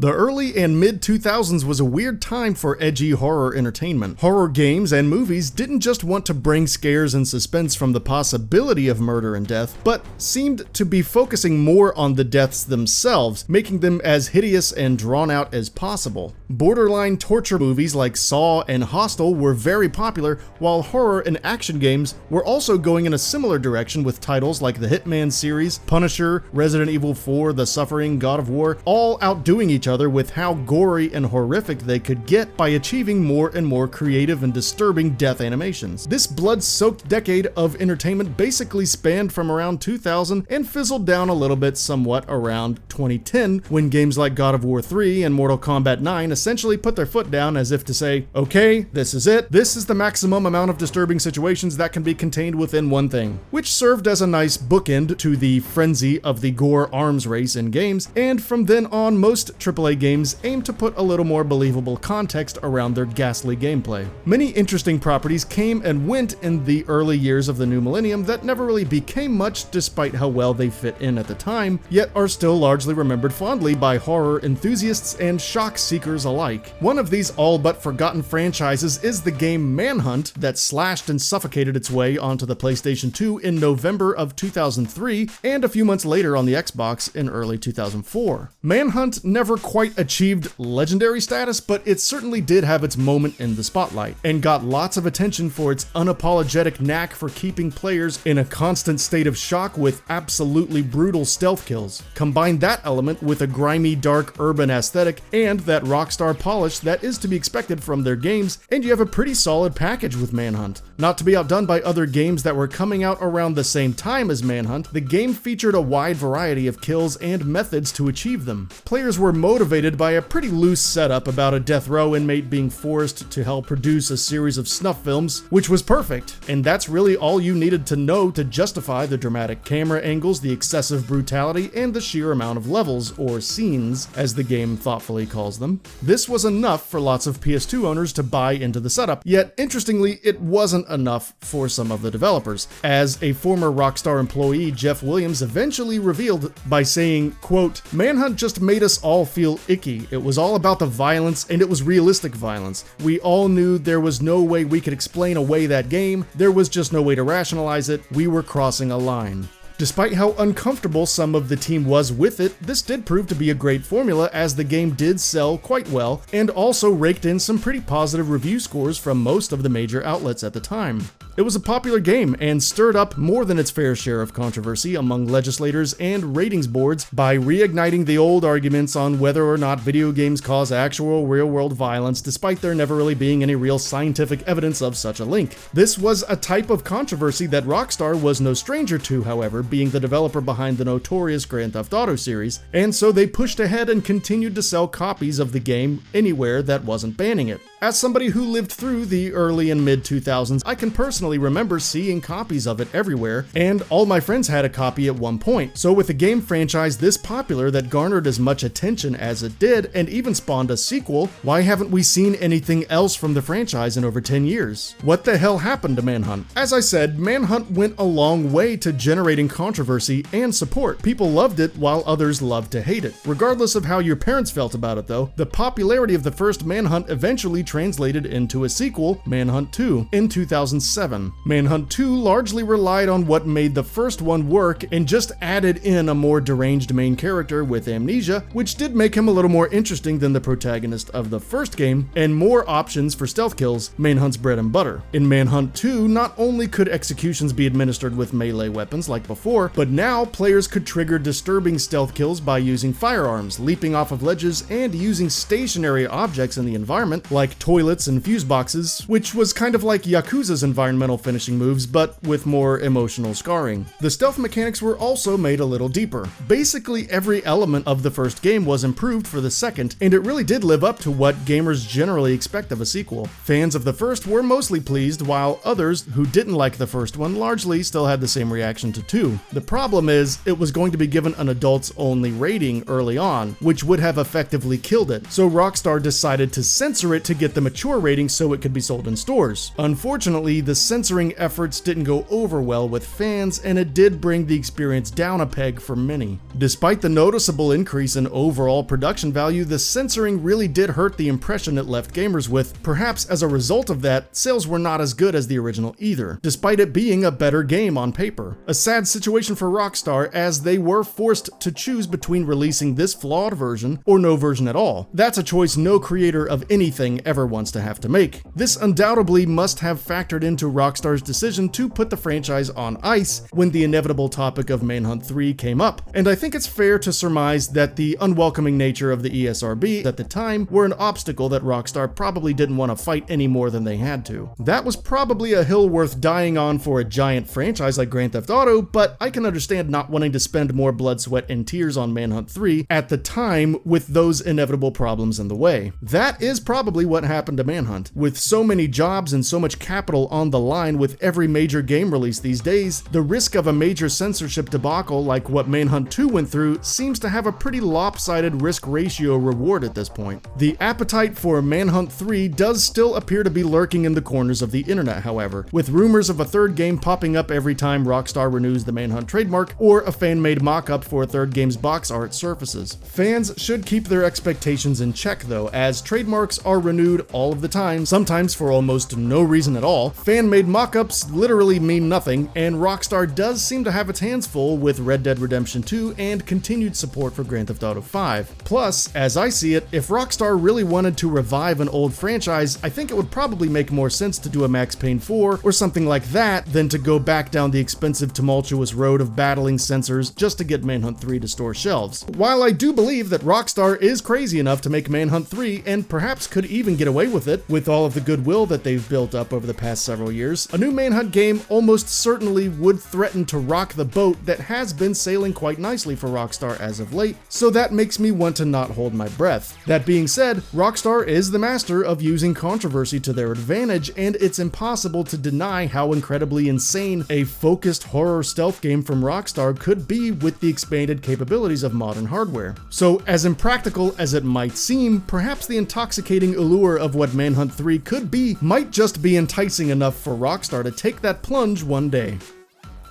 The early and mid-2000s was a weird time for edgy horror entertainment. Horror games and movies didn't just want to bring scares and suspense from the possibility of murder and death, but seemed to be focusing more on the deaths themselves, making them as hideous and drawn out as possible. Borderline torture movies like Saw and Hostel were very popular, while horror and action games were also going in a similar direction with titles like the Hitman series, Punisher, Resident Evil 4, The Suffering, God of War, all outdoing each other with how gory and horrific they could get by achieving more and more creative and disturbing death animations. This blood-soaked decade of entertainment basically spanned from around 2000 and fizzled down a little bit somewhat around 2010, when games like God of War 3 and Mortal Kombat 9 essentially put their foot down as if to say, okay, this is it, this is the maximum amount of disturbing situations that can be contained within one thing, which served as a nice bookend to the frenzy of the gore arms race in games, and from then on most AAA games aim to put a little more believable context around their ghastly gameplay. Many interesting properties came and went in the early years of the new millennium that never really became much despite how well they fit in at the time, yet are still largely remembered fondly by horror enthusiasts and shock seekers alike. One of these all but forgotten franchises is the game Manhunt that slashed and suffocated its way onto the PlayStation 2 in November of 2003 and a few months later on the Xbox in early 2004. Manhunt never quite achieved legendary status, but it certainly did have its moment in the spotlight, and got lots of attention for its unapologetic knack for keeping players in a constant state of shock with absolutely brutal stealth kills. Combine that element with a grimy, dark, urban aesthetic and that Rockstar polish that is to be expected from their games, and you have a pretty solid package with Manhunt. Not to be outdone by other games that were coming out around the same time as Manhunt, the game featured a wide variety of kills and methods to achieve them. Players were motivated by a pretty loose setup about a death row inmate being forced to help produce a series of snuff films, which was perfect, and that's really all you needed to know to justify the dramatic camera angles, the excessive brutality, and the sheer amount of levels, or scenes, as the game thoughtfully calls them. This was enough for lots of PS2 owners to buy into the setup, yet interestingly, it wasn't enough for some of the developers, as a former Rockstar employee, Jeff Williams, eventually revealed by saying, quote, "Manhunt just made us all feel icky. It was all about the violence, and it was realistic violence. We all knew there was no way we could explain away that game. There was just no way to rationalize it. We were crossing a line." Despite how uncomfortable some of the team was with it, this did prove to be a great formula, as the game did sell quite well and also raked in some pretty positive review scores from most of the major outlets at the time. It was a popular game and stirred up more than its fair share of controversy among legislators and ratings boards by reigniting the old arguments on whether or not video games cause actual real-world violence, despite there never really being any real scientific evidence of such a link. This was a type of controversy that Rockstar was no stranger to, however, being the developer behind the notorious Grand Theft Auto series, and so they pushed ahead and continued to sell copies of the game anywhere that wasn't banning it. As somebody who lived through the early and mid-2000s, I can personally remember seeing copies of it everywhere, and all my friends had a copy at one point. So with a game franchise this popular that garnered as much attention as it did, and even spawned a sequel, why haven't we seen anything else from the franchise in over 10 years? What the hell happened to Manhunt? As I said, Manhunt went a long way to generating controversy and support. People loved it while others loved to hate it. Regardless of how your parents felt about it though, the popularity of the first Manhunt eventually translated into a sequel, Manhunt 2, in 2007. Manhunt 2 largely relied on what made the first one work and just added in a more deranged main character with amnesia, which did make him a little more interesting than the protagonist of the first game, and more options for stealth kills, Manhunt's bread and butter. In Manhunt 2, not only could executions be administered with melee weapons like before, but now players could trigger disturbing stealth kills by using firearms, leaping off of ledges, and using stationary objects in the environment, like toilets and fuse boxes, which was kind of like Yakuza's environmental finishing moves, but with more emotional scarring. The stealth mechanics were also made a little deeper. Basically every element of the first game was improved for the second, and it really did live up to what gamers generally expect of a sequel. Fans of the first were mostly pleased, while others who didn't like the first one largely still had the same reaction to 2. The problem is, it was going to be given an adults-only rating early on, which would have effectively killed it, so Rockstar decided to censor it to get get the mature rating so it could be sold in stores. Unfortunately, the censoring efforts didn't go over well with fans, and it did bring the experience down a peg for many. Despite the noticeable increase in overall production value, the censoring really did hurt the impression it left gamers with. Perhaps as a result of that, sales were not as good as the original either, despite it being a better game on paper. A sad situation for Rockstar, as they were forced to choose between releasing this flawed version or no version at all. That's a choice no creator of anything ever wants to have to make. This undoubtedly must have factored into Rockstar's decision to put the franchise on ice when the inevitable topic of Manhunt 3 came up, and I think it's fair to surmise that the unwelcoming nature of the ESRB at the time were an obstacle that Rockstar probably didn't want to fight any more than they had to. That was probably a hill worth dying on for a giant franchise like Grand Theft Auto, but I can understand not wanting to spend more blood, sweat, and tears on Manhunt 3 at the time with those inevitable problems in the way. That is probably what happened to Manhunt. With so many jobs and so much capital on the line with every major game release these days, the risk of a major censorship debacle like what Manhunt 2 went through seems to have a pretty lopsided risk ratio reward at this point. The appetite for Manhunt 3 does still appear to be lurking in the corners of the internet, however, with rumors of a third game popping up every time Rockstar renews the Manhunt trademark or a fan-made mock-up for a third game's box art surfaces. Fans should keep their expectations in check though, as trademarks are renewed all of the time, sometimes for almost no reason at all. Fan-made mock-ups literally mean nothing, and Rockstar does seem to have its hands full with Red Dead Redemption 2 and continued support for Grand Theft Auto 5. Plus, as I see it, if Rockstar really wanted to revive an old franchise, I think it would probably make more sense to do a Max Payne 4 or something like that than to go back down the expensive, tumultuous road of battling censors just to get Manhunt 3 to store shelves. While I do believe that Rockstar is crazy enough to make Manhunt 3 and perhaps could even get away with it with all of the goodwill that they've built up over the past several years, a new Manhunt game almost certainly would threaten to rock the boat that has been sailing quite nicely for Rockstar as of late, so that makes me want to not hold my breath. That being said, Rockstar is the master of using controversy to their advantage, and it's impossible to deny how incredibly insane a focused horror stealth game from Rockstar could be with the expanded capabilities of modern hardware. So, as impractical as it might seem, perhaps the intoxicating allure of what Manhunt 3 could be might just be enticing enough for Rockstar to take that plunge one day.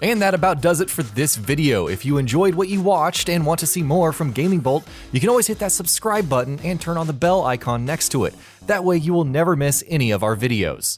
And that about does it for this video. If you enjoyed what you watched and want to see more from GamingBolt, you can always hit that subscribe button and turn on the bell icon next to it. That way you will never miss any of our videos.